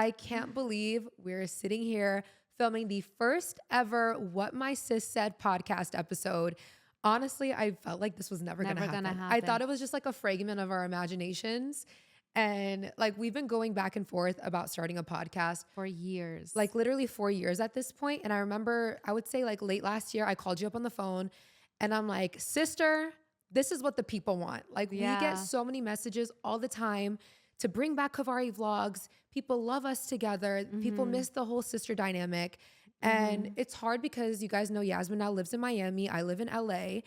I can't believe we're sitting here filming the first ever What My Sis Said podcast episode. Honestly, I felt like this was never gonna happen. I thought it was just like a fragment of our imaginations. And like we've been going back and forth about starting a podcast for years, like literally 4 years at this point. And I remember, I would say like late last year, I called you up on the phone and I'm like, sister, this is what the people want. Like we get so many messages all the time to bring back Kavari vlogs. People love us together. People miss the whole sister dynamic. And it's hard because you guys know Yasmin now lives in Miami. I live in LA.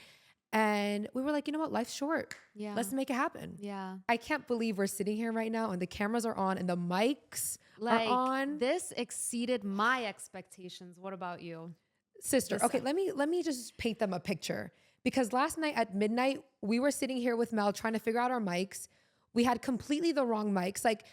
And we were like, you know what? Life's short. Yeah. Let's make it happen. Yeah. I can't believe we're sitting here right now and the cameras are on and the mics are on. This exceeded my expectations. What about you? Sister, okay, let me just paint them a picture. Because last night at midnight, we were sitting here with Mel trying to figure out our mics. We had completely the wrong mics. Like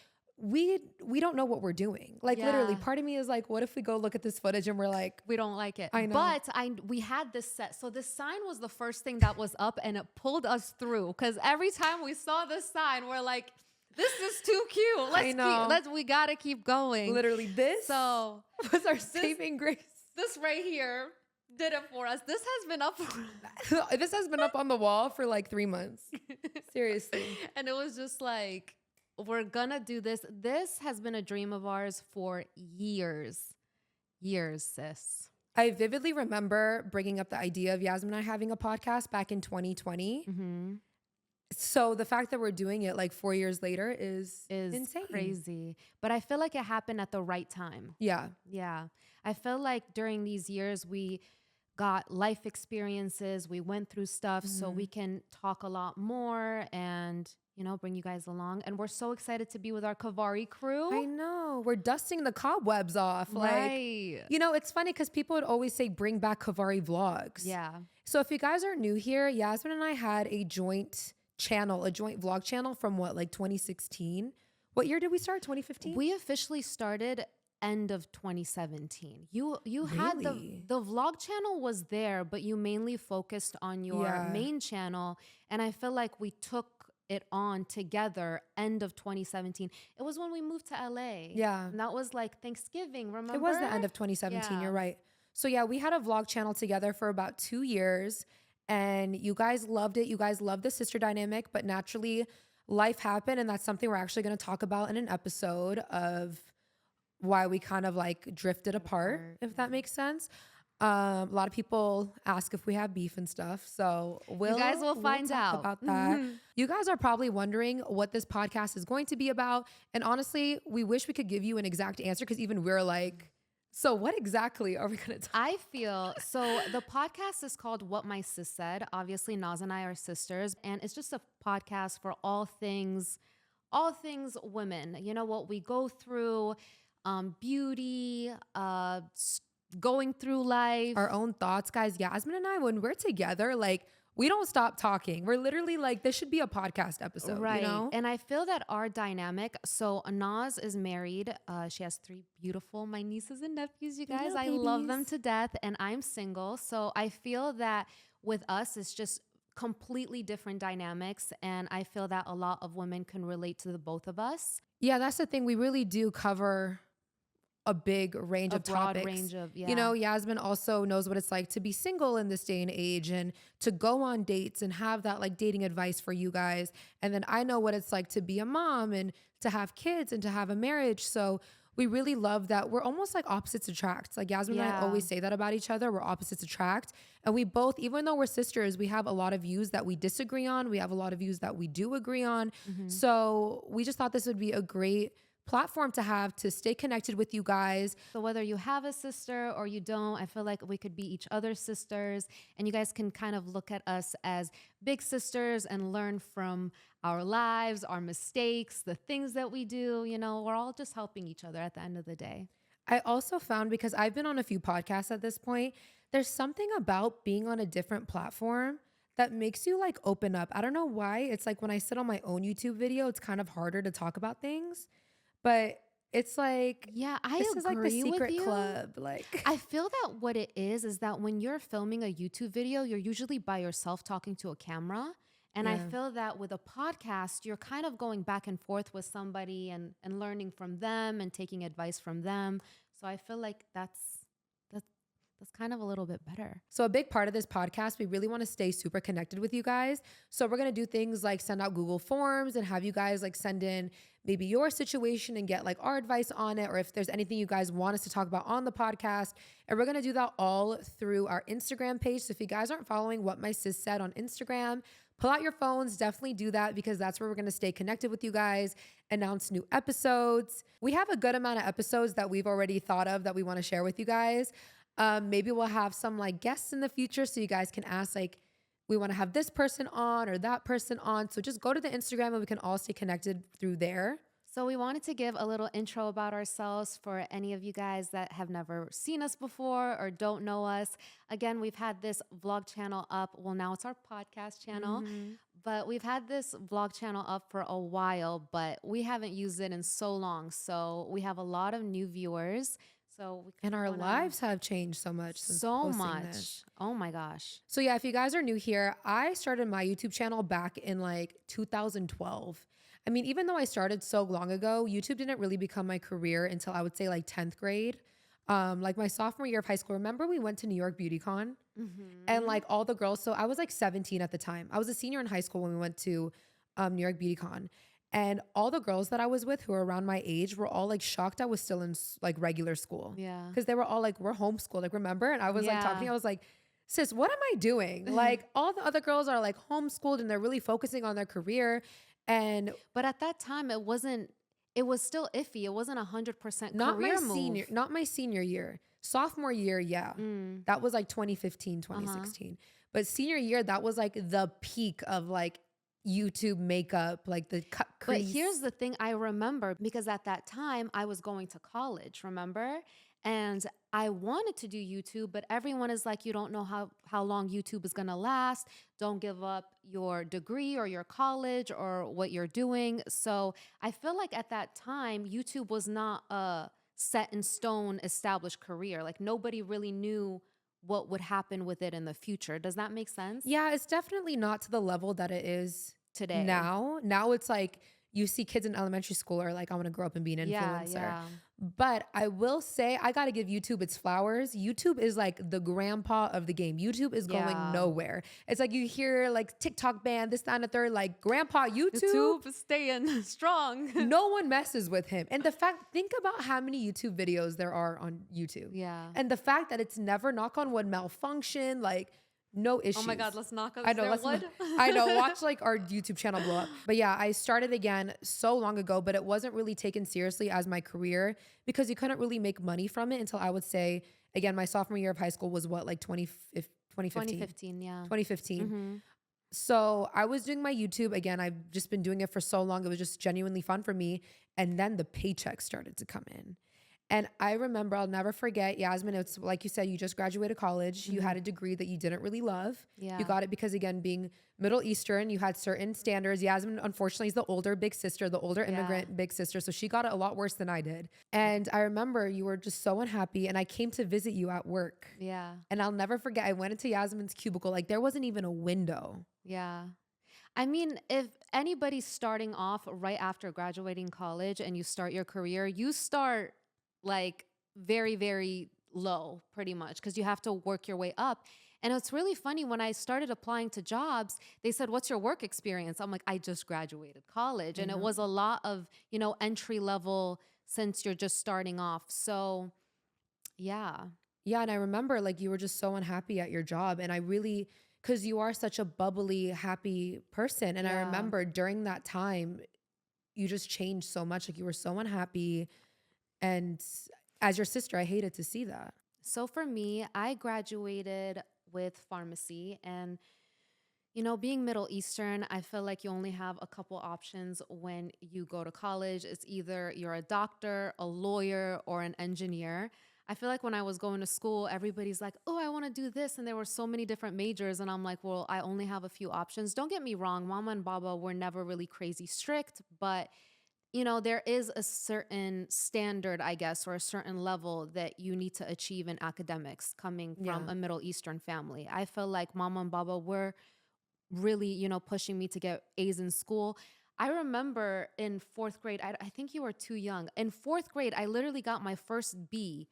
we don't know what we're doing. Like literally, part of me is like, what if we go look at this footage and we're like, we don't like it. I know. But we had this set. So this sign was the first thing that was up and it pulled us through. Because every time we saw this sign, we're like, this is too cute. We gotta keep going. Literally, this was our saving grace. This right here did it for us. This has been up this has been up on the wall for like 3 months. Seriously. And it was just like, we're gonna do this. This has been a dream of ours for years, sis. I vividly remember bringing up the idea of Yasmin and I having a podcast back in 2020. So the fact that we're doing it like 4 years later is insane. Crazy. But I feel like it happened at the right time. Yeah. Yeah. I feel like during these years, we got life experiences. We went through stuff so we can talk a lot more and, you know, bring you guys along. And we're so excited to be with our Kavari crew. I know. We're dusting the cobwebs off. Right. Like, you know, it's funny because people would always say, bring back Kavari vlogs. Yeah. So if you guys are new here, Yasmin and I had a joint vlog channel from like 2016. What year did we start? 2015? We officially started end of 2017. You had the vlog channel was there, but you mainly focused on your main channel. And I feel like we took it on together end of 2017. It was when we moved to LA. Yeah. And that was like Thanksgiving, remember? It was the end of 2017, you're right. So yeah, we had a vlog channel together for about 2 years and you guys loved it. You guys loved the sister dynamic, but naturally life happened. And that's something we're actually going to talk about in an episode of why we kind of like drifted apart, if that makes sense. A lot of people ask if we have beef and stuff. So you guys will find out about that. You guys are probably wondering what this podcast is going to be about. And honestly, we wish we could give you an exact answer because even we're like, so what exactly are we going to talk about? I feel, so the podcast is called What My Sis Said. Obviously, Naz and I are sisters. And it's just a podcast for all things women. You know, what we go through, beauty, going through life, our own thoughts. Guys, Yasmin and I, when we're together, like we don't stop talking. We're literally like, this should be a podcast episode, right? You know? And I feel that our dynamic, so Naz is married. She has 3 beautiful, my nieces and nephews, you guys. I love them to death. And I'm single. So I feel that with us, it's just completely different dynamics. And I feel that a lot of women can relate to the both of us. Yeah, that's the thing. We really do cover a big range of topics. You know, Yasmin also knows what it's like to be single in this day and age and to go on dates and have that like dating advice for you guys. And then I know what it's like to be a mom and to have kids and to have a marriage. So we really love that we're almost like opposites attract. Like Yasmin and I always say that about each other. We're opposites attract. And we both, even though we're sisters, we have a lot of views that we disagree on. We have a lot of views that we do agree on. So we just thought this would be a great platform to have to stay connected with you guys. So whether you have a sister or you don't, I feel like we could be each other's sisters and you guys can kind of look at us as big sisters and learn from our lives, our mistakes, the things that we do. You know, we're all just helping each other at the end of the day. I also found, because I've been on a few podcasts at this point, there's something about being on a different platform that makes you like open up. I don't know why. It's like when I sit on my own YouTube video, it's kind of harder to talk about things. But it's like, this is like the secret club. Like, I feel that what it is that when you're filming a YouTube video, you're usually by yourself talking to a camera. And I feel that with a podcast, you're kind of going back and forth with somebody and learning from them and taking advice from them. So I feel like that's kind of a little bit better. So a big part of this podcast, we really want to stay super connected with you guys. So we're going to do things like send out Google Forms and have you guys like send in maybe your situation and get like our advice on it, or if there's anything you guys want us to talk about on the podcast. And we're going to do that all through our Instagram page. So if you guys aren't following What My Sis Said on Instagram, pull out your phones, definitely do that, because that's where we're going to stay connected with you guys, announce new episodes. We have a good amount of episodes that we've already thought of that we want to share with you guys. Maybe we'll have some like guests in the future so you guys can ask like, we want to have this person on or that person on. So just go to the Instagram and we can all stay connected through there. So we wanted to give a little intro about ourselves for any of you guys that have never seen us before or don't know us. Again, we've had this vlog channel up. Well, now it's our podcast channel, but we've had this vlog channel up for a while, but we haven't used it in so long. So we have a lot of new viewers. And our lives have changed so much since posting this. Oh my gosh. So yeah, if you guys are new here, I started my YouTube channel back in like 2012. I mean, even though I started so long ago, YouTube didn't really become my career until I would say like 10th grade. Like my sophomore year of high school. Remember we went to New York BeautyCon and like all the girls. So I was like 17 at the time. I was a senior in high school when we went to New York BeautyCon. And all the girls that I was with who were around my age were all like shocked I was still in like regular school. Yeah. Because they were all like, we're homeschooled, like remember? And I was like talking, I was like, sis, what am I doing? Like all the other girls are like homeschooled and they're really focusing on their career. But at that time it was still iffy. It wasn't 100% career move. Not my senior year. Sophomore year, yeah. That was like 2015, 2016. But senior year, that was like the peak of like YouTube makeup, like the cut crease. But here's the thing I remember, because at that time I was going to college, remember? And I wanted to do YouTube, but everyone is like, you don't know how long YouTube is going to last. Don't give up your degree or your college or what you're doing. So I feel like at that time, YouTube was not a set in stone established career. Like nobody really knew what would happen with it in the future. Does that make sense? Yeah, it's definitely not to the level that it is today. Now it's like you see kids in elementary school are like, I want to grow up and be an influencer. Yeah. But I will say, I got to give YouTube its flowers. YouTube is like the grandpa of the game. YouTube is going nowhere. It's like you hear like TikTok ban, this, that, and the third, like grandpa YouTube is staying strong. No one messes with him. And think about how many YouTube videos there are on YouTube. Yeah. And the fact that it's never, knock on wood, malfunction, like no issues. Oh my God, let's knock on wood. I know, watch like our YouTube channel blow up. But yeah, I started again so long ago, but it wasn't really taken seriously as my career because you couldn't really make money from it until I would say, again, my sophomore year of high school was what, like 2015? 2015, yeah. 2015. So I was doing my YouTube again. I've just been doing it for so long. It was just genuinely fun for me. And then the paycheck started to come in. And I remember, I'll never forget, Yasmin, it's like you said, you just graduated college. You had a degree that you didn't really love. Yeah. You got it because, again, being Middle Eastern, you had certain standards. Yasmin, unfortunately, is the older big sister, the older immigrant big sister. So she got it a lot worse than I did. And I remember you were just so unhappy. And I came to visit you at work. Yeah. And I'll never forget, I went into Yasmin's cubicle. Like there wasn't even a window. Yeah. I mean, if anybody's starting off right after graduating college and you start your career, you start like very, very low pretty much because you have to work your way up. And it's really funny when I started applying to jobs, they said, what's your work experience? I'm like, I just graduated college. And it was a lot of, entry level since you're just starting off. So yeah. Yeah. And I remember like you were just so unhappy at your job. And I really, because you are such a bubbly, happy person. And I remember during that time, you just changed so much. Like you were so unhappy. And as your sister, I hated to see that. So for me, I graduated with pharmacy and, being Middle Eastern, I feel like you only have a couple options when you go to college. It's either you're a doctor, a lawyer, or an engineer. I feel like when I was going to school, everybody's like, oh, I want to do this. And there were so many different majors. And I'm like, well, I only have a few options. Don't get me wrong. Mama and Baba were never really crazy strict, but there is a certain standard, I guess, or a certain level that you need to achieve in academics coming from a Middle Eastern family. I feel like Mama and Baba were really, you know, pushing me to get A's in school. I remember in fourth grade, I think you were too young. In fourth grade, I literally got my first B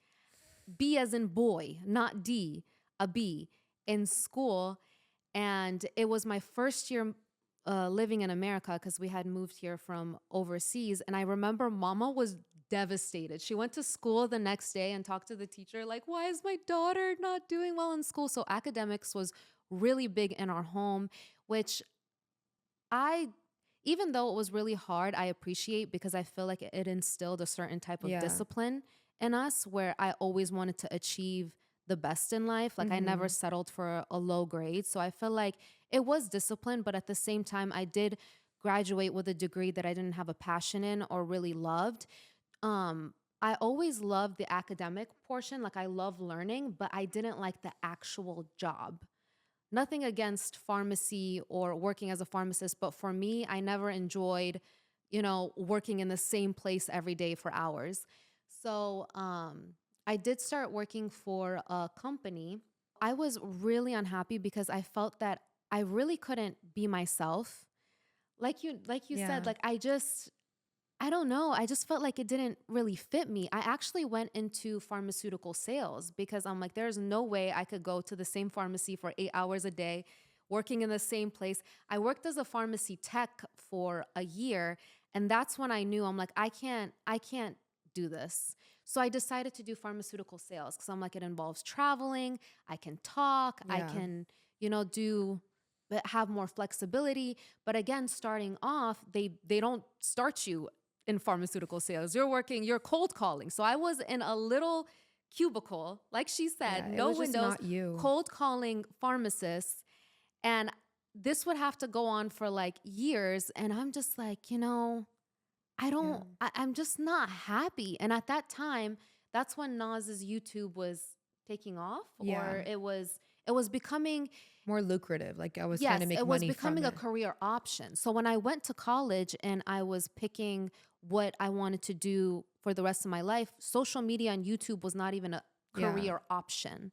as in boy, not D, a B in school. And it was my first year living in America because we had moved here from overseas. And I remember mama was devastated. She went to school the next day and talked to the teacher like, why is my daughter not doing well in school? So academics was really big in our home, which even though it was really hard, I appreciate because I feel like it instilled a certain type of discipline in us where I always wanted to achieve the best in life. Like I never settled for a low grade. So I feel like it was discipline, but at the same time, I did graduate with a degree that I didn't have a passion in or really loved. I always loved the academic portion. Like I love learning, but I didn't like the actual job. Nothing against pharmacy or working as a pharmacist, but for me, I never enjoyed, you know, working in the same place every day for hours. So I did start working for a company. I was really unhappy because I felt that I really couldn't be myself. Like you said, like I don't know. I just felt like it didn't really fit me. I actually went into pharmaceutical sales because I'm like, there's no way I could go to the same pharmacy for 8 hours a day, working in the same place. I worked as a pharmacy tech for a year. And that's when I knew I'm like, I can't do this. So I decided to do pharmaceutical sales because I'm like, it involves traveling. I can talk. I can, you know, have more flexibility. But again, starting off, they don't start you in pharmaceutical sales. You're cold calling. So I was in a little cubicle, like she said, no windows, cold calling pharmacists. And this would have to go on for like years. And I'm just like, you know, I'm just not happy. And at that time, that's when NAZ'S YouTube was taking off or it was becoming more lucrative. Like I was trying to make money from it. It was becoming a career option. So when I went to college and I was picking what I wanted to do for the rest of my life, social media and YouTube was not even a career option.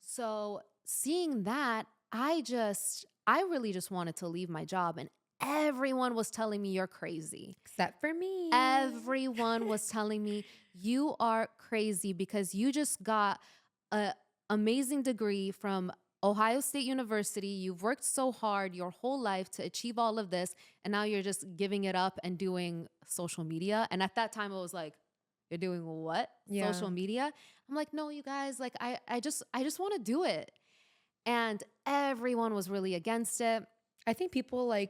So seeing that, I really just wanted to leave my job, and everyone was telling me you're crazy. Except for me. Everyone was telling me you are crazy because you just got an amazing degree from Ohio State University. You've worked so hard your whole life to achieve all of this, and now you're just giving it up and doing social media. And at that time, it was like, you're doing what? Social media? I'm like, no, you guys, like, I just want to do it. And everyone was really against it. I think people in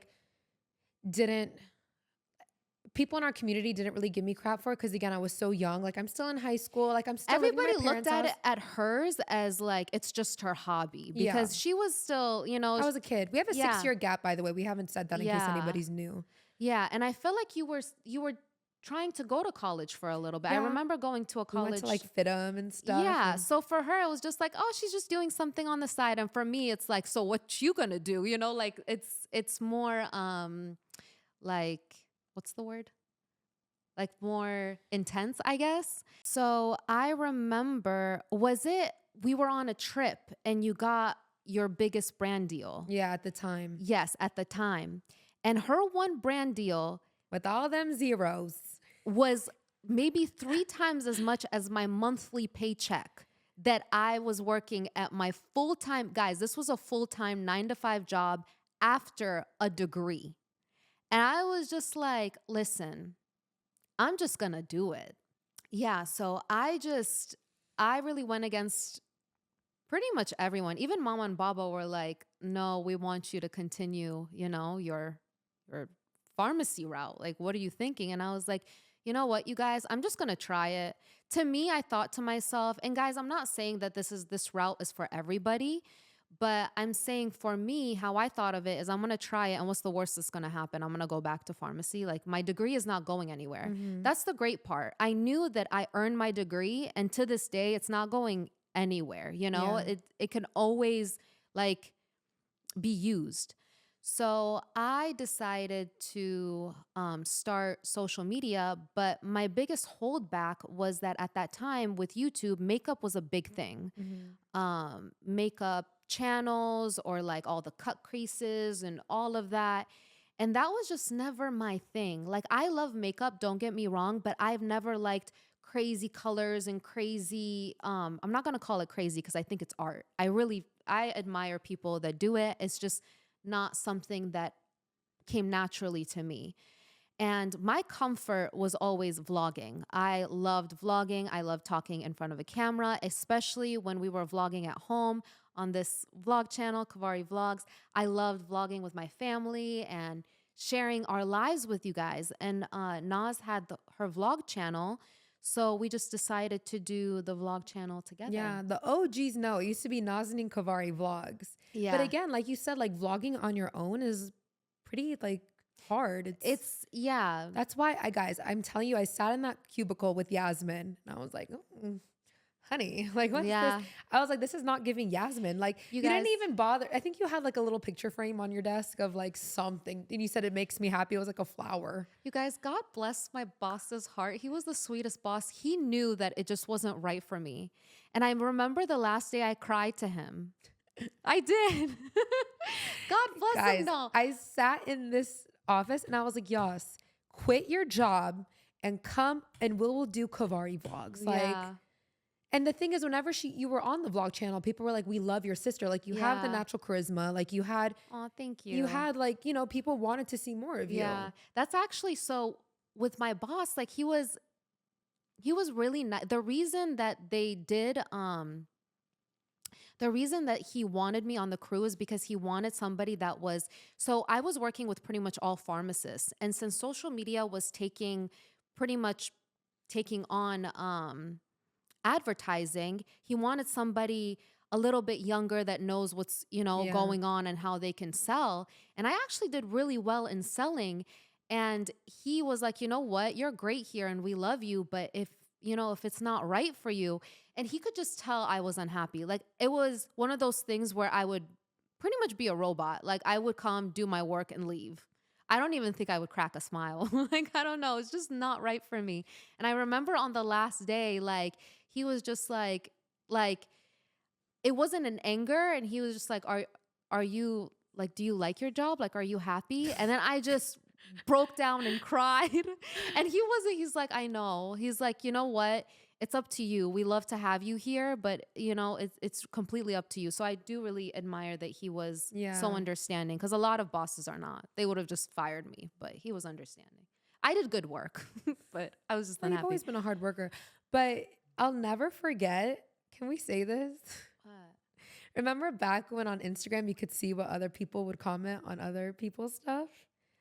our community didn't really give me crap for it because, again, I was so young. Like, I'm still in high school. Like, I'm still Everybody looked at it at hers as like it's just her hobby because she was still, you know. I was a kid. We have a 6-year gap, by the way. We haven't said that in case anybody's new. Yeah, and I feel like you were trying to go to college for a little bit. I remember going to a college. We went to like FITM and stuff. Yeah, so for her it was just like, oh, she's just doing something on the side, and for me it's like, so what you gonna do? You know, like it's more like, what's the word? Like more intense, I guess. So I remember, we were on a trip and you got your biggest brand deal? Yeah, at the time. Yes, at the time. And her one brand deal, with all them zeros, was maybe 3 times as much as my monthly paycheck that I was working at my full-time, guys, this was a full-time 9-to-5 job after a degree. And I was just like, listen, I'm just gonna do it. Yeah, so I really went against pretty much everyone. Even Mama and Baba were like, no, we want you to continue, you know, your pharmacy route. Like, what are you thinking? And I was like, you know what, you guys, I'm just gonna try it. To me, I thought to myself, and guys, I'm not saying that this route is for everybody, but I'm saying for me, how I thought of it is I'm going to try it. And what's the worst that's going to happen? I'm going to go back to pharmacy. Like, my degree is not going anywhere. Mm-hmm. That's the great part. I knew that I earned my degree, and to this day, it's not going anywhere. You know, it can always like be used. So I decided to start social media, but my biggest holdback was that at that time with YouTube, makeup was a big thing. Mm-hmm. Makeup, channels or like all the cut creases and all of that. And that was just never my thing. Like, I love makeup, don't get me wrong, but I've never liked crazy colors and crazy, I'm not going to call it crazy because I think it's art. I admire people that do it. It's just not something that came naturally to me. And my comfort was always vlogging. I loved vlogging. I loved talking in front of a camera, especially when we were vlogging at home on this vlog channel, Kavari Vlogs. I loved vlogging with my family and sharing our lives with you guys. And Naz had her vlog channel, so we just decided to do the vlog channel together. Yeah, the OGs know. It used to be Nazanin and Kavari Vlogs. Yeah. But again, like you said, like vlogging on your own is pretty like hard. It's yeah. That's why guys, I'm telling you, I sat in that cubicle with Yasmin and I was like, honey, like what's this? I was like, this is not giving Yasmin. Like you didn't even bother. I think you had like a little picture frame on your desk of like something. And you said it makes me happy. It was like a flower. You guys, God bless my boss's heart. He was the sweetest boss. He knew that it just wasn't right for me. And I remember the last day I cried to him. I did. God bless him. No. I sat in this office and I was like, Yas, quit your job and come and we'll do Kavari Vlogs. Like, and the thing is, whenever you were on the vlog channel, people were like, we love your sister. Like you have the natural charisma. Like you had, oh, thank you. You had like, you know, people wanted to see more of you. Yeah, that's actually, so with my boss, like he was really nice. The reason that he wanted me on the crew is because he wanted somebody that was, so I was working with pretty much all pharmacists. And since social media was taking on advertising, he wanted somebody a little bit younger that knows what's, going on and how they can sell. And I actually did really well in selling. And he was like, you know what, you're great here and we love you, but if it's not right for you. And he could just tell I was unhappy. Like it was one of those things where I would pretty much be a robot. Like I would come, do my work and leave. I don't even think I would crack a smile. Like, I don't know. It's just not right for me. And I remember on the last day, like he was just like, it wasn't an anger. And he was just like, are you like, do you like your job? Like, are you happy? And then I just broke down and cried. And he's like, I know. He's like, you know what? It's up to you. We love to have you here, but it's completely up to you. So I do really admire that he was so understanding, because a lot of bosses are not. They would have just fired me, but he was understanding. I did good work, but I was just unhappy. You've always been a hard worker, but I'll never forget. Can we say this? What? Remember back when on Instagram you could see what other people would comment on other people's stuff?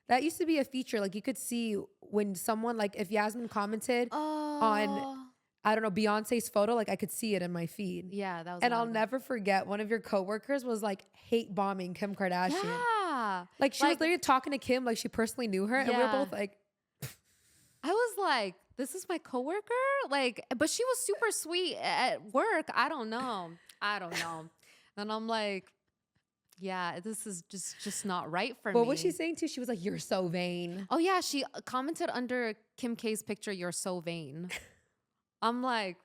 That used to be a feature. Like you could see when someone, like if Yasmin commented on, I don't know, Beyonce's photo, like I could see it in my feed. Yeah, that was. And I'll never forget, one of your coworkers was like hate bombing Kim Kardashian. Yeah. Like she was literally talking to Kim like she personally knew her. And we were both like. I was like, this is my coworker? Like, but she was super sweet at work. I don't know. And I'm like, yeah, this is just not right for me. What was she saying too? She was like, you're so vain. Oh yeah, she commented under Kim K's picture, you're so vain. I'm like,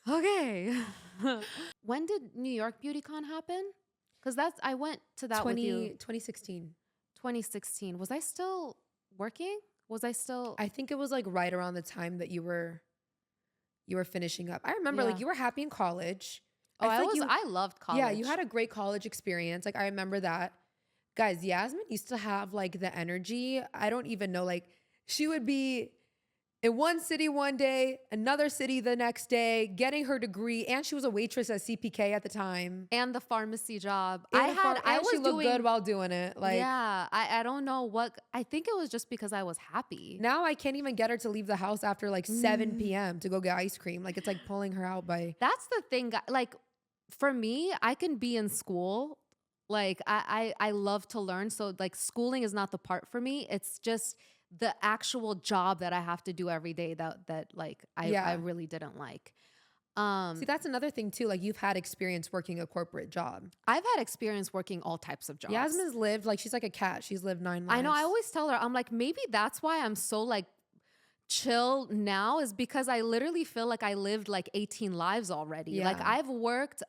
okay. When did New York BeautyCon happen? Because I went to that with you. 2016. 2016. Was I still working? I think it was like right around the time that you were finishing up. I remember like you were happy in college. Oh, I loved college. Yeah, you had a great college experience. Like I remember that. Guys, Yasmin used to have like the energy. I don't even know, like she would be in one city one day, another city the next day, getting her degree, and she was a waitress at CPK at the time. And the pharmacy job. She looked good while doing it. Like, yeah, I don't know what. I think it was just because I was happy. Now I can't even get her to leave the house after like 7 p.m. to go get ice cream. Like it's like pulling her out by. That's the thing. Like for me, I can be in school. Like I love to learn. So like schooling is not the part for me. It's just the actual job that I have to do every day that like I really didn't like. See, that's another thing too. Like you've had experience working a corporate job. I've had experience working all types of jobs. Yasmin's lived, like she's like a cat. She's lived 9 lives. I know. I always tell her, I'm like, maybe that's why I'm so like chill now, is because I literally feel like I lived like 18 lives already. Yeah. Like I've worked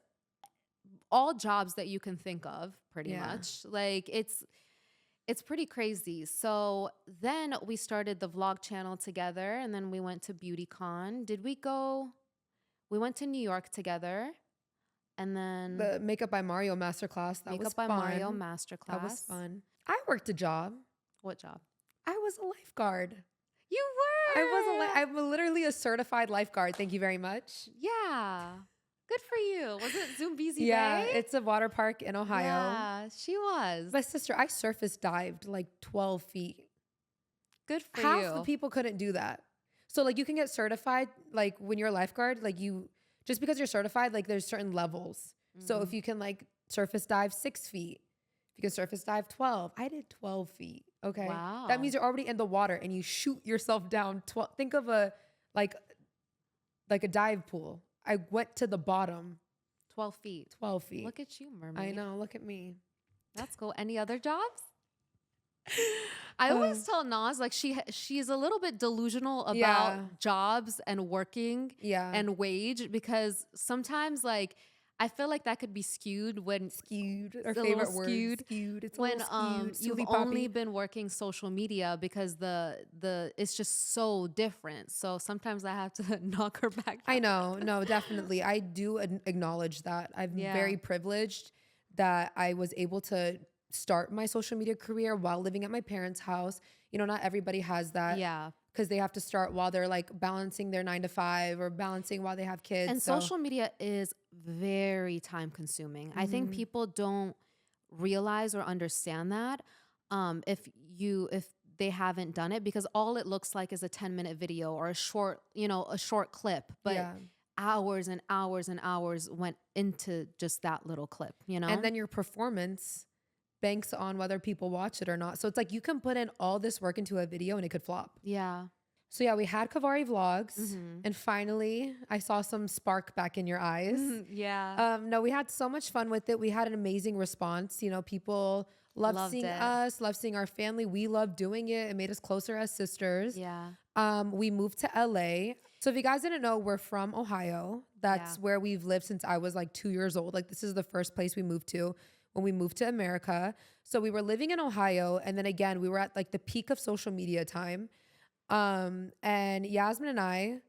all jobs that you can think of, pretty much. Like it's pretty crazy. So then we started the vlog channel together, and then we went to BeautyCon. We went to New York together, and then the Makeup by Mario masterclass. That was fun. Mario masterclass. That was fun. I worked a job. What job? I was a lifeguard. You were. I'm literally a certified lifeguard. Thank you very much. Yeah. Good for you. Was it Zumbizi Bay? Yeah, it's a water park in Ohio. Yeah, she was. My sister, I surface dived like 12 feet. Good for you. Half the people couldn't do that. So like you can get certified, like when you're a lifeguard, like just because you're certified, like there's certain levels. So if you can like surface dive 6 feet, if you can surface dive 12, I did 12 feet. Okay. Wow. That means you're already in the water and you shoot yourself down 12. Think of a dive pool. I went to the bottom. 12 feet. 12 feet. Look at you, mermaid. I know. Look at me. That's cool. Any other jobs? I always tell Naz, like she's a little bit delusional about jobs and working and wage, because sometimes like I feel like that could be skewed when our favorite word, skewed. It's when you've only been working social media, because the it's just so different. So sometimes I have to knock her back down. I know, no, definitely. I do acknowledge that. I'm very privileged that I was able to start my social media career while living at my parents' house. You know, not everybody has that. Yeah. Because they have to start while they're like balancing their 9 to 5 or balancing while they have kids. And social media is very time consuming. I think people don't realize or understand that if they haven't done it, because all it looks like is a 10-minute video or a short clip. But hours and hours and hours went into just that little clip, you know? And then your performance banks on whether people watch it or not. So it's like you can put in all this work into a video and it could flop. Yeah. So yeah, we had Kavari vlogs, and finally I saw some spark back in your eyes. Yeah. No, we had so much fun with it. We had an amazing response. You know, people loved seeing us, loved seeing our family. We loved doing it. It made us closer as sisters. Yeah. We moved to LA. So if you guys didn't know, we're from Ohio. That's where we've lived since I was like 2 years old. Like this is the first place we moved to when we moved to America. So we were living in Ohio. And then again, we were at like the peak of social media time. And Yasmin and I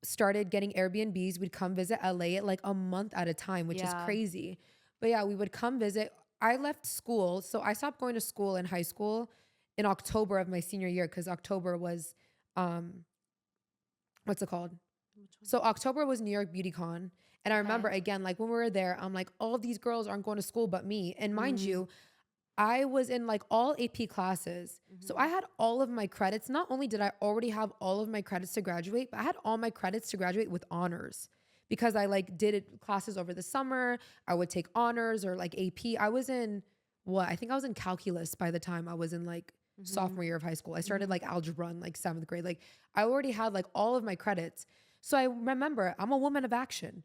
started getting Airbnbs. We'd come visit LA at like a month at a time, which is crazy. But yeah, we would come visit. I left school. So I stopped going to school in high school in October of my senior year, because October was, what's it called? So October was New York BeautyCon. And I remember again, like when we were there, I'm like, all of these girls aren't going to school but me. And mind you, I was in like all AP classes. So I had all of my credits. Not only did I already have all of my credits to graduate, but I had all my credits to graduate with honors, because I like did classes over the summer. I would take honors or like AP. I was in I think I was in calculus by the time I was in like sophomore year of high school. I started like algebra in like 7th grade. Like I already had like all of my credits. So I remember, I'm a woman of action.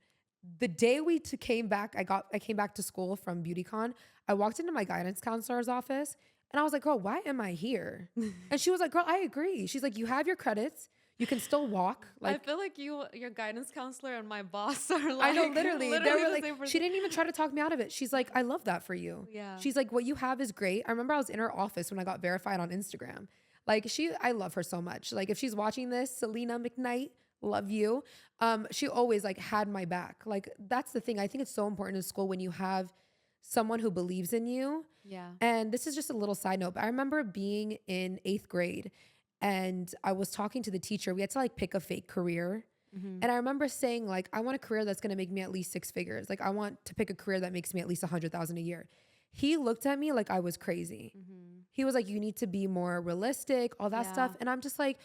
The day we came back, I came back to school from BeautyCon. I walked into my guidance counselor's office and I was like, girl, why am I here? And she was like, girl, I agree. She's like, you have your credits. You can still walk. Like, I feel like your guidance counselor and my boss are like, I know, literally they were like, she didn't even try to talk me out of it. She's like, I love that for you. Yeah. She's like, what you have is great. I remember I was in her office when I got verified on Instagram. Like I love her so much. Like if she's watching this, Selena McKnight, love you. She always like had my back. Like that's the thing. I think it's so important in school when you have someone who believes in you. Yeah. And this is just a little side note, but I remember being in 8th grade and I was talking to the teacher. We had to like pick a fake career. And I remember saying like, I want a career that's going to make me at least 6 figures. Like I want to pick a career that makes me at least 100,000 a year. He looked at me like I was crazy. He was like, you need to be more realistic, all that stuff. And I'm just like,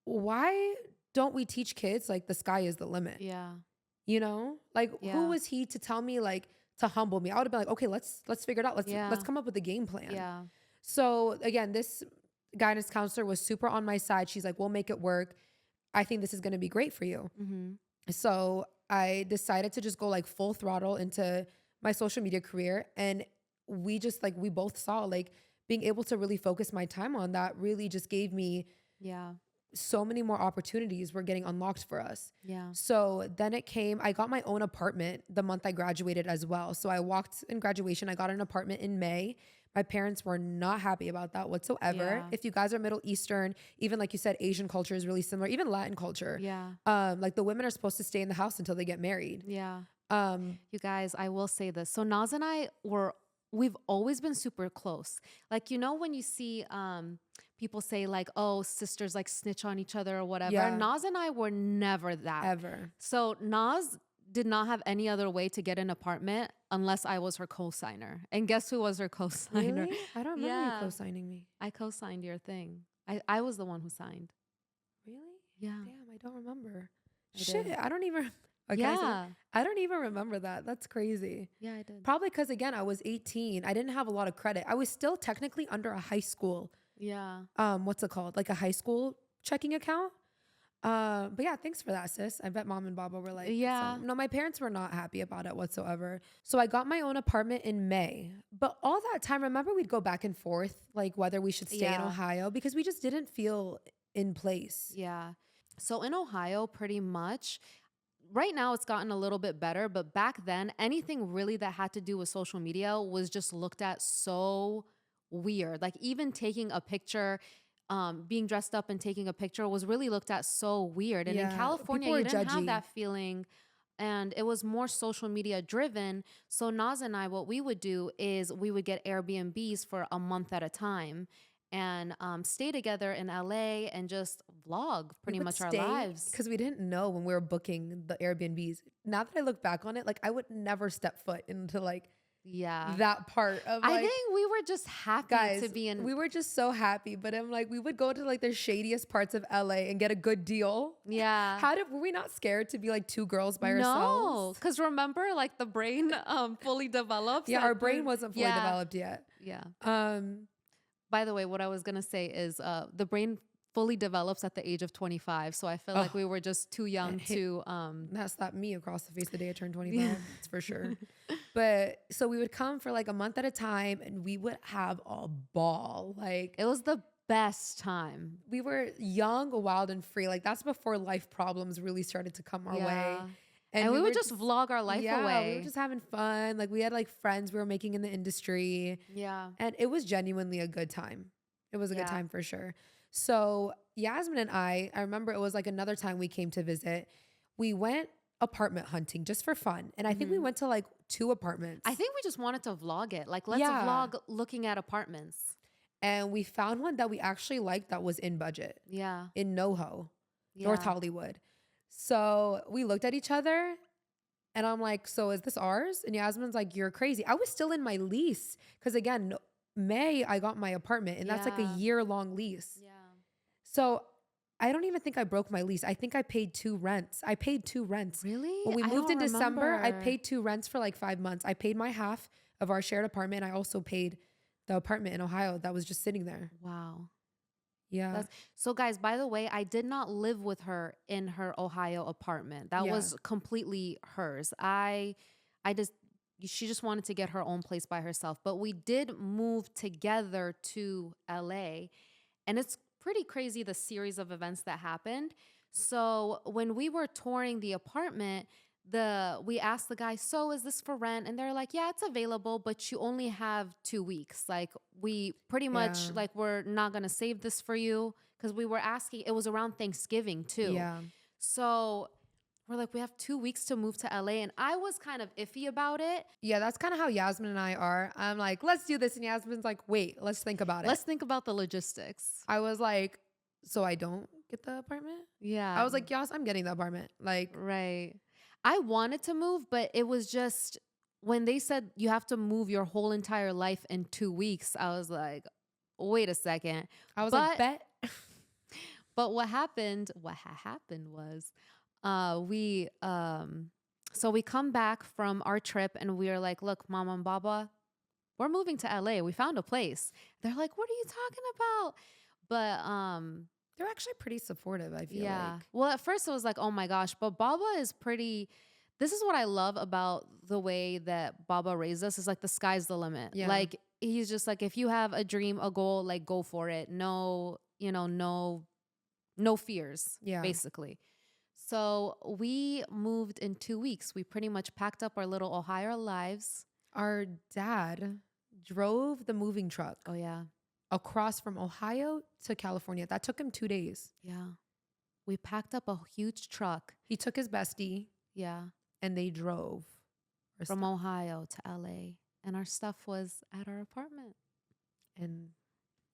why don't we teach kids like the sky is the limit? Yeah. You know, like who was he to tell me like to humble me? I would have been like, okay, let's figure it out. Let's come up with a game plan. Yeah. So again, this guidance counselor was super on my side. She's like, we'll make it work. I think this is going to be great for you. So I decided to just go like full throttle into my social media career. And we both saw like being able to really focus my time on that really just gave me so many more opportunities were getting unlocked for us. Yeah. So then I got my own apartment the month I graduated as well. So I walked in graduation. I got an apartment in May. My parents were not happy about that whatsoever. Yeah. If you guys are Middle Eastern, even like you said, Asian culture is really similar, even Latin culture. Yeah. Like the women are supposed to stay in the house until they get married. Yeah. You guys, I will say this. So Naz and I we've always been super close. Like, when you see people say like, oh, sisters like snitch on each other or whatever. Yeah. Naz and I were never that. Ever. So Naz did not have any other way to get an apartment unless I was her co-signer. And guess who was her co-signer? Really? I don't remember you co-signing me. I co-signed your thing. I was the one who signed. Really? Yeah. Damn, I don't remember. Did. I don't even... Okay, yeah. I don't even remember that. That's crazy. Yeah, I did. Probably because, again, I was 18. I didn't have a lot of credit. I was still technically under a high school. Yeah. What's it called? Like a high school checking account. But yeah, thanks for that, sis. I bet mom and baba were like, yeah. No, my parents were not happy about it whatsoever. So I got my own apartment in May. But all that time, remember we'd go back and forth, like whether we should stay in Ohio because we just didn't feel in place. Yeah. So in Ohio, pretty much, right now it's gotten a little bit better, but back then, anything really that had to do with social media was just looked at so weird. Like even taking a picture, being dressed up and taking a picture was really looked at so weird. And in California, you didn't have that feeling. And it was more social media driven. So Naz and I, what we would do is we would get Airbnbs for a month at a time and stay together in LA and just vlog pretty much our lives. Because we didn't know when we were booking the Airbnbs. Now that I look back on it, like I would never step foot into like that part of like, I think we were just happy to be in. We were just so happy. But I'm like, we would go to like the shadiest parts of LA and get a good deal. Yeah. Were we not scared to be like two girls by ourselves? No, because remember like the brain fully develops. Yeah, our brain wasn't fully developed yet. Yeah. By the way, what I was going to say is the brain fully develops at the age of 25. So I feel like we were just too young to... That slapped me across the face the day I turned 25. That's for sure. But so we would come for like a month at a time and we would have a ball. Like it was the best time. We were young, wild, and free. Like that's before life problems really started to come our way. And we would just vlog our life away. We were just having fun. Like we had like friends we were making in the industry. Yeah. And it was genuinely a good time. It was a good time for sure. So Yasmin and I remember it was like another time we came to visit. We went apartment hunting just for fun. And I think we went to like 2 apartments. I think we just wanted to vlog it. Like let's vlog looking at apartments. And we found one that we actually liked that was in budget. Yeah. In NoHo, North Hollywood. So we looked at each other and I'm like, so is this ours? And Yasmin's like, you're crazy. I was still in my lease. Because again, May, I got my apartment and that's like a year-long lease. Yeah. So I don't even think I broke my lease. I think I paid 2 rents. I paid 2 rents. Really? When we moved in December, I paid 2 rents for like 5 months. I paid my half of our shared apartment. I also paid the apartment in Ohio that was just sitting there. Wow. Yeah. So guys, by the way, I did not live with her in her Ohio apartment. That was completely hers. She just wanted to get her own place by herself. But we did move together to LA. And it's pretty crazy the series of events that happened. So when we were touring the apartment, we asked the guy, so is this for rent? And they're like, yeah, it's available, but you only have 2 weeks. Like we pretty much like, we're not going to save this for you. Cause we were asking, it was around Thanksgiving too. Yeah. So we're like, we have 2 weeks to move to LA. And I was kind of iffy about it. Yeah, that's kind of how Yasmin and I are. I'm like, let's do this. And Yasmin's like, wait, let's think about it. Let's think about the logistics. I was like, so I don't get the apartment? Yeah. I was like, yes, I'm getting the apartment. Like, right. I wanted to move, but it was just when they said you have to move your whole entire life in 2 weeks, I was like, wait a second. I was like, bet. But what happened was we come back from our trip and we are like, look, Mama and Baba, we're moving to LA. We found a place. They're like, what are you talking about? But they're actually pretty supportive, I feel like. Well, at first it was like, oh my gosh, but Baba is pretty, this is what I love about the way that Baba raised us is like the sky's the limit. Yeah. Like he's just like, if you have a dream, a goal, like go for it. No, no no fears, basically. So we moved in 2 weeks. We pretty much packed up our little Ohio lives. Our dad drove the moving truck. Oh, yeah. Across from Ohio to California. That took him 2 days. Yeah. We packed up a huge truck. He took his bestie. Yeah. And they drove. From Ohio to LA. And our stuff was at our apartment. And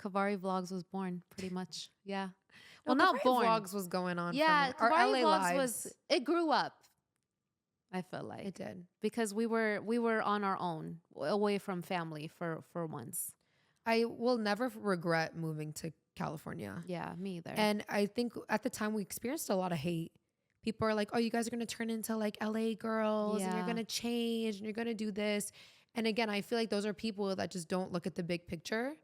Kavari Vlogs was born, pretty much. Yeah. Well, not born. Vlogs was going on. Yeah. Our LA Vlogs lives. It grew up. I feel like it did, because we were on our own, away from family for once. I will never regret moving to California. Yeah, me either. And I think at the time we experienced a lot of hate. People are like, "Oh, you guys are gonna turn into like LA girls, and you're gonna change, and you're gonna do this." And again, I feel like those are people that just don't look at the big picture.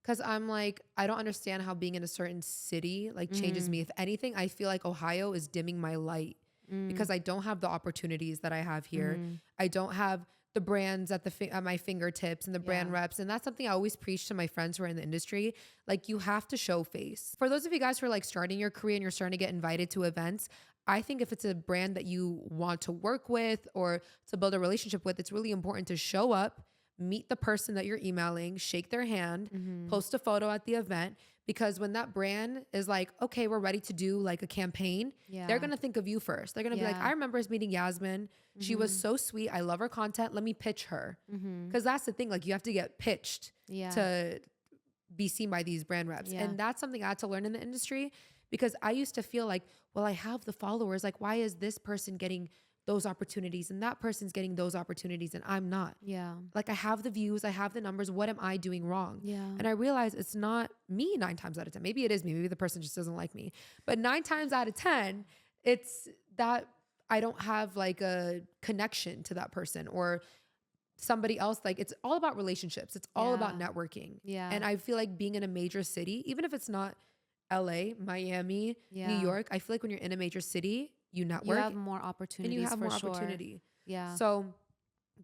Cause I'm like, I don't understand how being in a certain city like changes me. If anything, I feel like Ohio is dimming my light. Because I don't have the opportunities that I have here. I don't have the brands at my fingertips and the brand reps. And that's something I always preach to my friends who are in the industry. Like, you have to show face. For those of you guys who are like starting your career and you're starting to get invited to events, I think if it's a brand that you want to work with or to build a relationship with, it's really important to show up, meet the person that you're emailing, shake their hand, post a photo at the event. Because when that brand is like, okay, we're ready to do like a campaign, they're going to think of you first. They're going to be like, I remember us meeting Yasmin. She was so sweet. I love her content. Let me pitch her. Because that's the thing. Like, you have to get pitched to be seen by these brand reps. And that's something I had to learn in the industry, because I used to feel like, well, I have the followers. Like, why is this person getting those opportunities and that person's getting those opportunities and I'm not? Like, I have the views, I have the numbers. What am I doing wrong? And I realize it's not me 9 times out of 10. Maybe it is me. Maybe the person just doesn't like me. But 9 times out of 10, it's that I don't have like a connection to that person or somebody else. Like, it's all about relationships. It's all about networking. And I feel like being in a major city, even if it's not LA, Miami, New York, I feel like when you're in a major city, you network. You have more opportunities. And you have more opportunity. So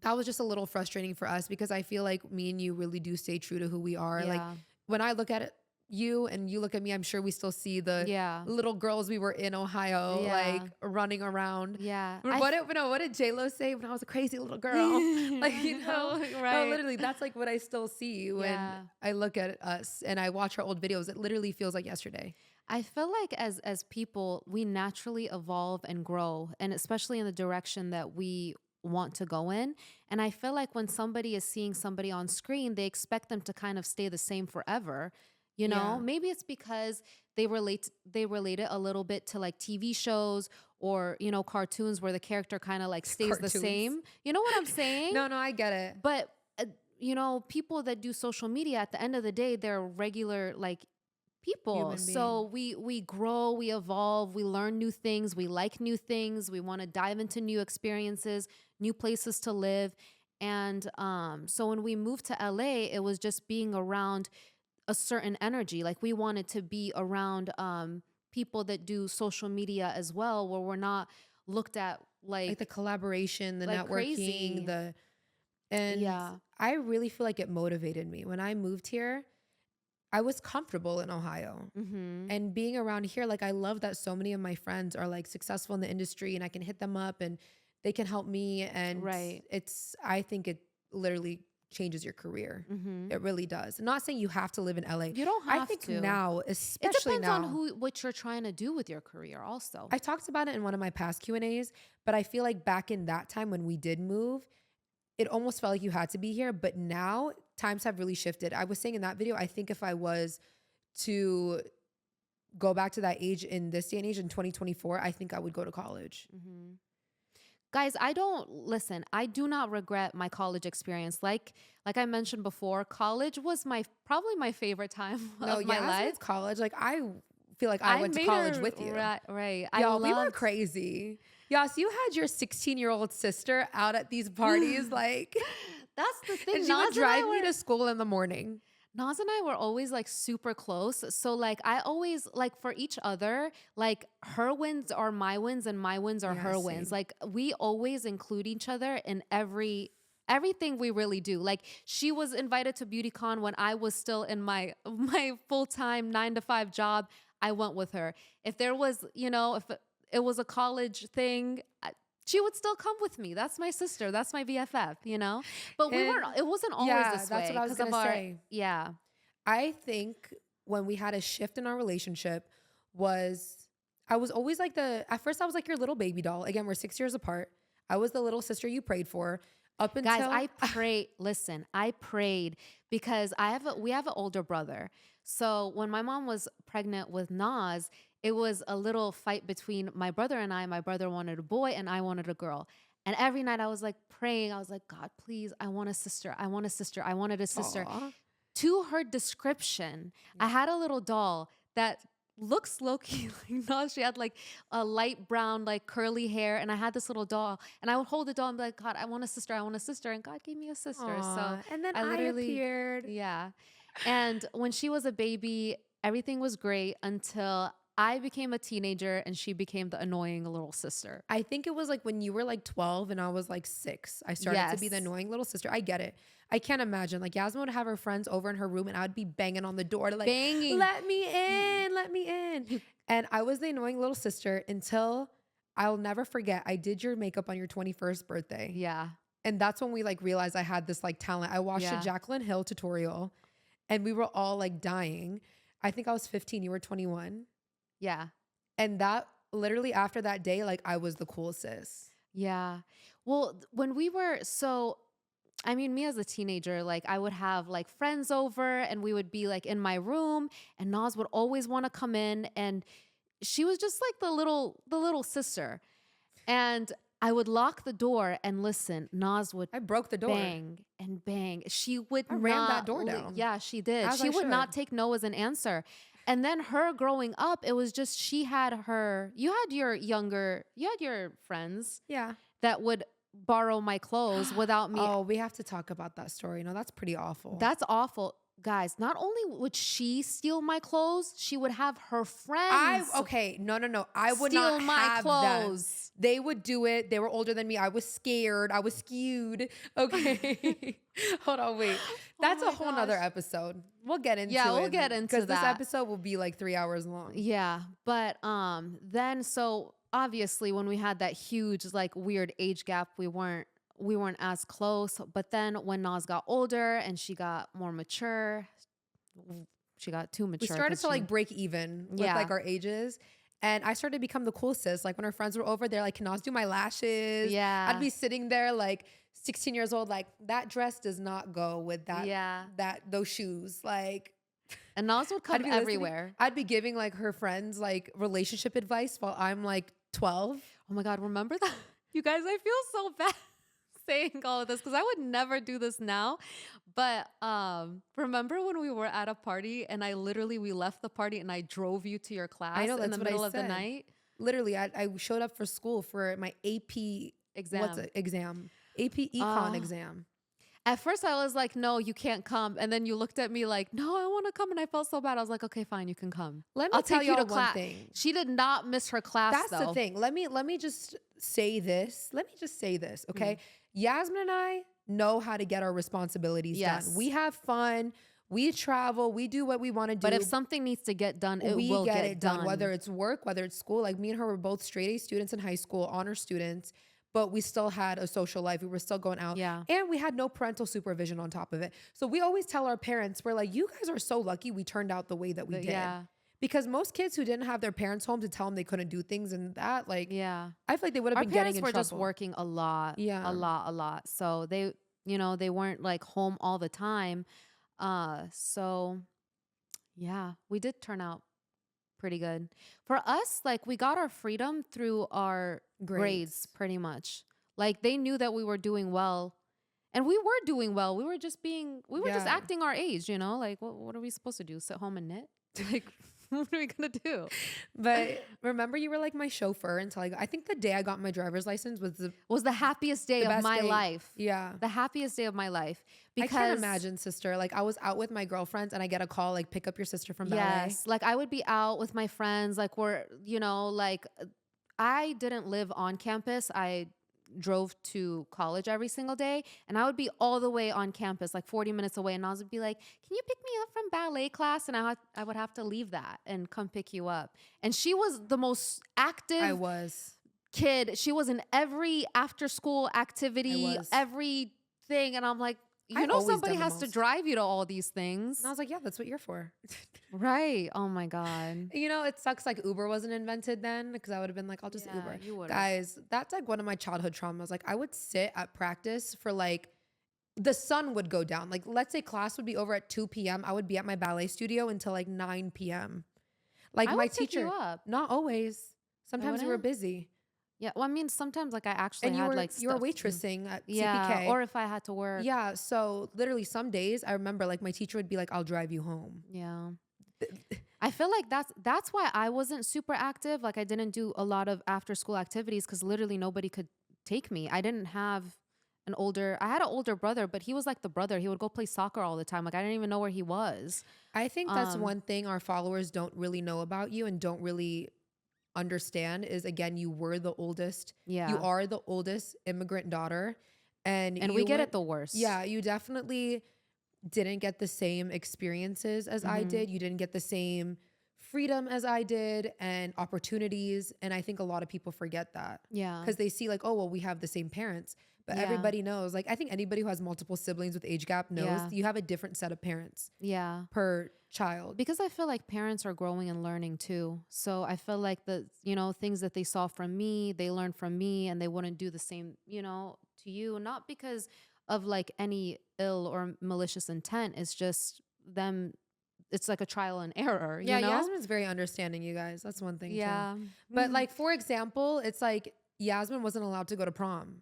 that was just a little frustrating for us, because I feel like me and you really do stay true to who we are. Like, when I look at it, you and you look at me, I'm sure we still see the little girls we were in Ohio, like running around. What did J-Lo say? When I was a crazy little girl, like, you know, no, literally, that's like what I still see when I look at us and I watch her old videos. It literally feels like yesterday. I feel like as people, we naturally evolve and grow, and especially in the direction that we want to go in. And I feel like when somebody is seeing somebody on screen, they expect them to kind of stay the same forever. You know, maybe it's because they relate it a little bit to like TV shows or, you know, cartoons where the character kind of like stays the same. You know what I'm saying? No, I get it. But, you know, people that do social media, at the end of the day, they're regular, like, people. So we grow, we evolve, we learn new things, we like new things, we want to dive into new experiences, new places to live. And so when we moved to LA, it was just being around a certain energy. Like, we wanted to be around people that do social media as well, where we're not looked at like the collaboration, the networking, crazy. I really feel like it motivated me. When I moved here, I was comfortable in Ohio and being around here. Like, I love that so many of my friends are like successful in the industry and I can hit them up and they can help me. And I think it literally changes your career. It really does. I'm not saying you have to live in LA. You don't have to. I think now, especially now. It depends on what you're trying to do with your career also. I talked about it in one of my past Q&As, but I feel like back in that time when we did move, it almost felt like you had to be here. But now times have really shifted. I was saying in that video, I think if I was to go back to that age in this day and age in 2024, I think I would go to college. Guys, I do not regret my college experience. Like I mentioned before, college was probably my favorite time of my life. College, like, I feel like I went to college with you. Right. We were crazy. Yas, you had your 16-year-old sister out at these parties. Like, that's the thing. And she would drive me to school in the morning. Naz and I were always like super close. So like, I always like for each other, like her wins are my wins and my wins are her wins. Like, we always include each other in everything we really do. Like, she was invited to BeautyCon when I was still in my full-time 9-to-5 job. I went with her. If there was, if it was a college thing, she would still come with me. That's my sister. That's my BFF, But it wasn't always this way. That's what I was going to say. Yeah. I think when we had a shift in our relationship I was always like at first I was like your little baby doll. Again, we're 6 years apart. I was the little sister you prayed for up until. Guys, I prayed because we have an older brother. So when my mom was pregnant with Naz, it was a little fight between my brother and I. My brother wanted a boy and I wanted a girl. And every night I was like praying. I was like, God, please, I want a sister. I want a sister. I wanted a sister. Aww. To her description, I had a little doll that looks low-key like Naz. She had like a light brown, like curly hair, and I had this little doll, and I would hold the doll and be like, God, I want a sister, and God gave me a sister. Aww. So and then I appeared. Yeah. And when she was a baby, everything was great until I became a teenager and she became the annoying little sister. I think it was like when you were like 12 and I was like 6, I started to be the annoying little sister. I get it. I can't imagine. Like Yasmin would have her friends over in her room and I would be banging on the door to like, let me in. And I was the annoying little sister until I'll never forget. I did your makeup on your 21st birthday. Yeah. And that's when we like realized I had this like talent. I watched a Jaclyn Hill tutorial and we were all like dying. I think I was 15. You were 21. Yeah. And that literally after that day, like I was the cool sis. Yeah. Well, when we were me as a teenager, like I would have like friends over and we would be like in my room and Naz would always want to come in and she was just like the little sister. And I would lock the door and listen. Naz would I broke the door. Bang and bang. She would I ran that door down. Yeah, she did. She would not take no as an answer. And then her growing up, it was just you had your friends that would borrow my clothes without me. Oh, we have to talk about that story. No, that's pretty awful. That's awful. Guys, not only would she steal my clothes, she would have her friends. No. I would not steal my have clothes. Them. They would do it. They were older than me. I was scared. I was skewed. Okay. Hold on, wait. That's a whole nother episode. We'll get into it. Yeah, we'll get into that. Because this episode will be like 3 hours long. Yeah. But then so obviously when we had that huge like weird age gap, we weren't as close. But then when Naz got older and she got more mature, she got too mature. We started to like break even with like our ages. And I started to become the cool sis. Like when her friends were over, they're like, can Naz do my lashes? Yeah. I'd be sitting there like 16 years old, like that dress does not go with those shoes. Like, and Naz would come everywhere. I'd be giving like her friends like relationship advice while I'm like 12. Oh my God, remember that? You guys, I feel so bad saying all of this because I would never do this now. But remember when we were at a party and we left the party and I drove you to your class in the middle of the night? Literally, I showed up for school for my AP exam. What's it? Exam. AP Econ exam. At first I was like, no, you can't come. And then you looked at me like, no, I want to come. And I felt so bad. I was like, okay, fine, you can come. I'll tell you one thing. She did not miss her class. That's the thing. Let me just say this. Okay. Yasmin and I know how to get our responsibilities done. We have fun. We travel. We do what we want to do. But if something needs to get done, we will get it done. Whether it's work, whether it's school. Like me and her were both straight A students in high school, honor students. But we still had a social life. We were still going out. Yeah. And we had no parental supervision on top of it. So we always tell our parents, we're like, you guys are so lucky we turned out the way that we did. Yeah. Because most kids who didn't have their parents home to tell them they couldn't do things and that, like, I feel like they would have been getting in trouble. Our parents were just working a lot. Yeah. A lot. So they, they weren't like home all the time. So yeah, we did turn out pretty good. For us, like we got our freedom through our grades pretty much. Like they knew that we were doing well and we were doing well. We were just just acting our age, like what are we supposed to do? Sit home and knit? Like what are we gonna do? But remember, you were like my chauffeur until I think the day I got my driver's license was the happiest day of my life. Yeah. The happiest day of my life. Because I can't imagine, sister. Like I was out with my girlfriends and I get a call, like pick up your sister from ballet. Yes. Like I would be out with my friends. Like we're, like I didn't live on campus. I drove to college every single day, and I would be all the way on campus, like 40 minutes away, and Naz would be like, can you pick me up from ballet class? And I would have to leave that and come pick you up. And she was the most active kid. She was in every after school activity, everything. And I'm like, somebody has to drive you to all these things. And I was like, yeah, that's what you're for. Right. Oh my God. It sucks like Uber wasn't invented then, because I would have been like, I'll just Uber. You would've. Guys, that's like one of my childhood traumas. Like I would sit at practice for like, the sun would go down. Like let's say class would be over at 2 p.m. I would be at my ballet studio until like 9 p.m. Like my teacher, pick you up. Not always. Sometimes we were busy. Yeah, well, I mean, sometimes like I actually had like you were waitressing at CPK, or if I had to work. Yeah, so literally some days I remember like my teacher would be like, "I'll drive you home." Yeah, I feel like that's why I wasn't super active. Like I didn't do a lot of after school activities because literally nobody could take me. I didn't have I had an older brother, but he was like the brother. He would go play soccer all the time. Like I didn't even know where he was. I think that's one thing our followers don't really know about you and don't really understand is, again, you were the oldest. Yeah. You are the oldest immigrant daughter. And we get it the worst. Yeah. You definitely didn't get the same experiences as I did. You didn't get the same freedom as I did and opportunities. And I think a lot of people forget that. Yeah. Because they see like, oh, well, we have the same parents. But everybody knows, like, I think anybody who has multiple siblings with age gap knows you have a different set of parents. Yeah. Per child. Because I feel like parents are growing and learning too. So I feel like the, things that they saw from me, they learned from me, and they wouldn't do the same, to you. Not because of like any ill or malicious intent. It's just them. It's like a trial and error. You know? Yasmin's very understanding, you guys. That's one thing. Yeah. Too. But like, for example, it's like Yasmin wasn't allowed to go to prom.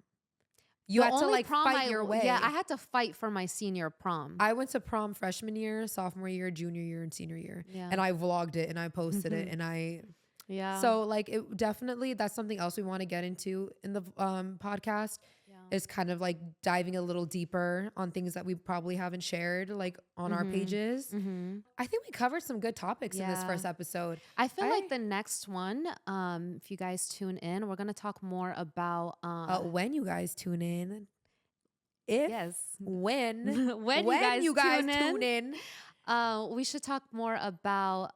You had to like fight your way. Yeah, I had to fight for my senior prom. I went to prom freshman year, sophomore year, junior year, and senior year. Yeah. And I vlogged it and I posted it and so like it definitely, that's something else we want to get into in the podcast is kind of like diving a little deeper on things that we probably haven't shared like on our pages. I think we covered some good topics in this first episode. I feel like the next one, if you guys tune in, we're going to talk more about when you guys tune in. When you guys tune in. We should talk more about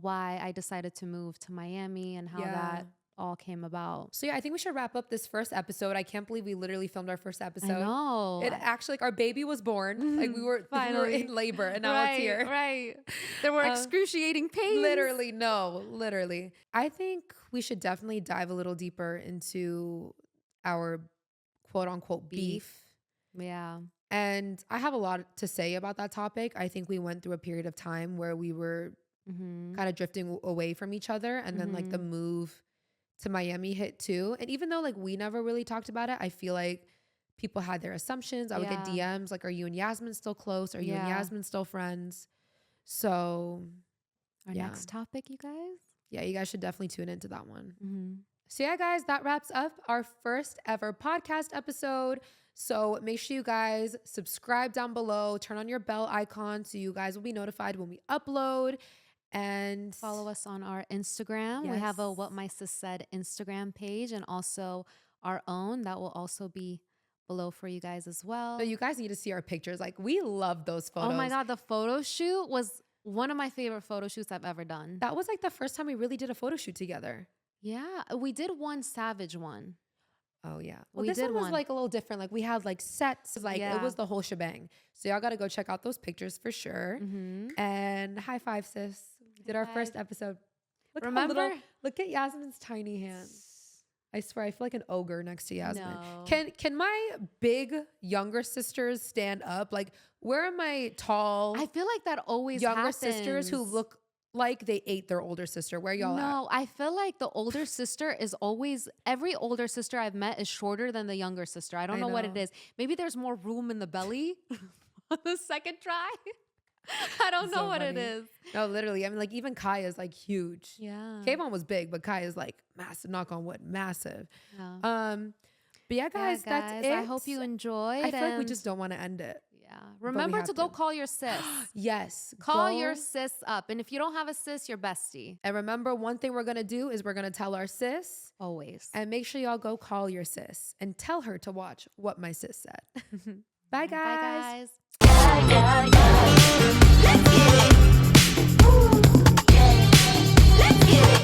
why I decided to move to Miami and how that all came about. So I think we should wrap up this first episode. I can't believe we literally filmed our first episode. I know. It actually, like, our baby was born. Like we were in labor and now it's here. Right. There were excruciating pains. Literally. I think we should definitely dive a little deeper into our quote unquote beef. Yeah. And I have a lot to say about that topic. I think we went through a period of time where we were kind of drifting away from each other. And then like the move to Miami hit too. And even though like we never really talked about it, I feel like people had their assumptions. I would get DMs like, are you and Yasmin still close? Are you and Yasmin still friends? So our next topic, you guys. Yeah, you guys should definitely tune into that one. So yeah, guys, that wraps up our first ever podcast episode. So make sure you guys subscribe down below, turn on your bell icon so you guys will be notified when we upload. And follow us on our Instagram. We have a What My Sis Said Instagram page and also our own that will also be below for you guys as well. So you guys need to see our pictures. Like we love those photos. Oh my God, the photo shoot was one of my favorite photo shoots I've ever done. That was like the first time we really did a photo shoot together. Yeah, we did one Savage one. Oh yeah. Well, this one was like a little different. Like we had like sets, like it was the whole shebang. So y'all got to go check out those pictures for sure. And high five, sis. We did our first episode. Look at Yasmin's tiny hands. I swear, I feel like an ogre next to Yasmin. No. Can my big younger sisters stand up? Like, where are my tall? I feel like that always younger sisters who look like they ate their older sister. Where y'all at? No, I feel like the older sister is always, every older sister I've met is shorter than the younger sister. I don't know what it is. Maybe there's more room in the belly on the second try. I don't know what it is. No, literally. I mean, like even Kaya's like huge. Yeah. Kayvon was big, but Kaya's like massive. Knock on wood, massive. Yeah. But yeah, guys, that's it. I hope you enjoyed. I feel like we just don't want to end it. Yeah. Remember to go call your sis. Yes. Call your sis up. And if you don't have a sis, your bestie. And remember, one thing we're going to do is we're going to tell our sis. Always. And make sure y'all go call your sis and tell her to watch What My Sis Said. Bye, guys. Bye, guys. Let's get it. Ooh, yeah. Let's get it.